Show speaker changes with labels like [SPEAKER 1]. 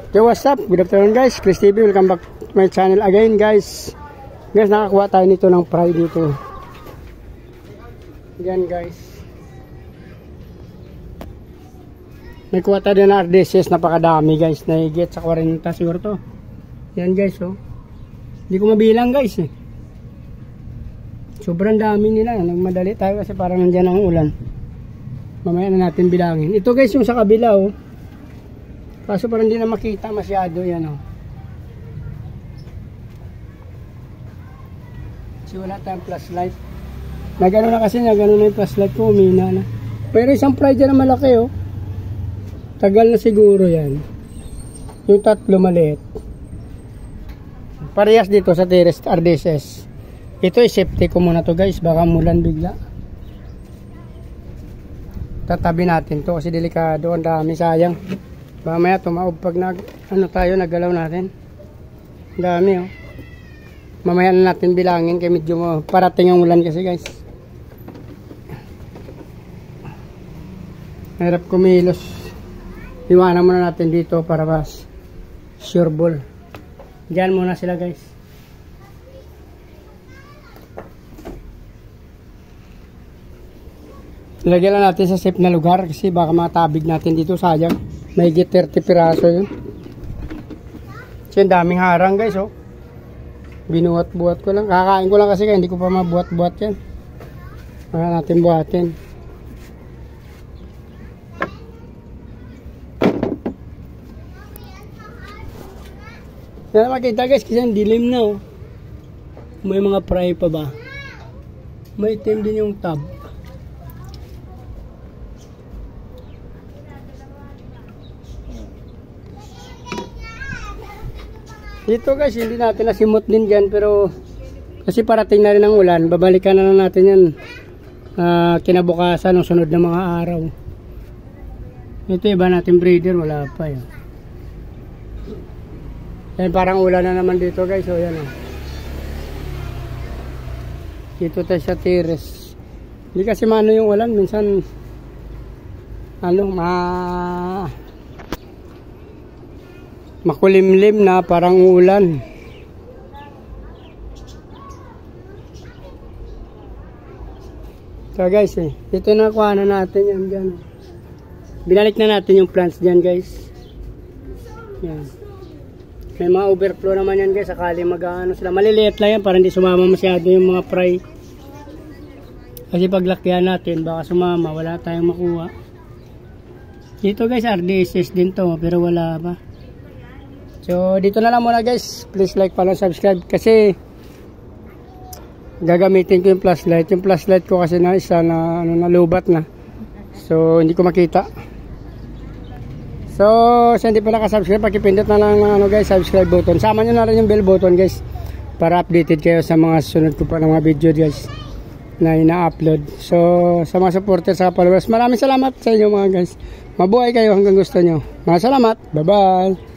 [SPEAKER 1] Okay, what's up? Good afternoon guys, Chris TV, welcome back to my channel again guys. Guys, nakakuha tayo nito ng fry dito. Yan guys. May kuha tayo na RDSS, napakadami guys. Naigit sa 40 siguro to. Yan guys oh. Hindi ko mabilang guys eh. Sobrang dami nila. Nagmadali tayo kasi parang nandyan ang ulan. Mamaya na natin bilangin. Ito guys yung sa kabila oh. Kaso parang hindi na makita masyado yan oh. Kasi wala tayong flashlight. Nagano na kasi, nagano na yung flashlight ko, umina na. Pero isang fry dyan na malaki oh. Tagal na siguro yan. Yung tatlo maliit. Parehas dito sa Terrace RDSS. Ito ay safety ko muna to guys, baka mulan bigla. Tatabi natin to kasi delikado, ang dami, sayang. Mamaya tumaob pag naggalaw natin. Ang dami oh. Mamaya na natin bilangin kaya medyo parating ang ulan kasi guys. Hirap kumilos. Iwanan muna natin dito para mas sure ball. Diyan muna sila guys. Lagyan lang natin sa safe na lugar kasi baka matabig natin dito, sayang. May 30 piraso yun. Kasi daming harang guys oh. Binuhat-buhat ko lang. Kakain ko lang kasi kaya hindi ko pa mabuhat-buhat yan. Para natin buhatin. Yan makita guys kasi ang dilim na oh. May mga fry pa ba? May itim din yung tab. Dito guys, hindi natin nasimot din dyan pero kasi parating na rin ang ulan, babalikan na natin yan kinabukasan ng sunod na mga araw. Ito iba natin breeder, wala pa yan. Yan parang ulan na naman dito guys, so yan oh. Dito tayo sa terrace. Hindi kasi mano yung ulan, minsan makulimlim na parang ulan. So guys ito na kuha na natin yan dyan. Binalik na natin yung plants dyan guys. Yan. May mga overflow naman yan guys, sakali mag-ano sila. Maliliit lang yan para hindi sumama masyado yung mga fry. Kasi paglakyan natin baka sumama, wala tayong makuha. Dito guys RDSS din to pero wala pa. So dito na lang muna guys, please like, follow, subscribe kasi gagamitin ko yung flashlight. Yung flashlight ko kasi na isa na nalubat na, so hindi ko makita. So sa hindi pa nakasubscribe, pakipindot na lang ng guys, subscribe button. Sama nyo na rin yung bell button guys para updated kayo sa mga sunod ko pa ng mga video guys na ina-upload. So sa mga supporters, sa followers, maraming salamat sa inyo mga guys. Mabuhay kayo hanggang gusto nyo. Maraming salamat, bye bye.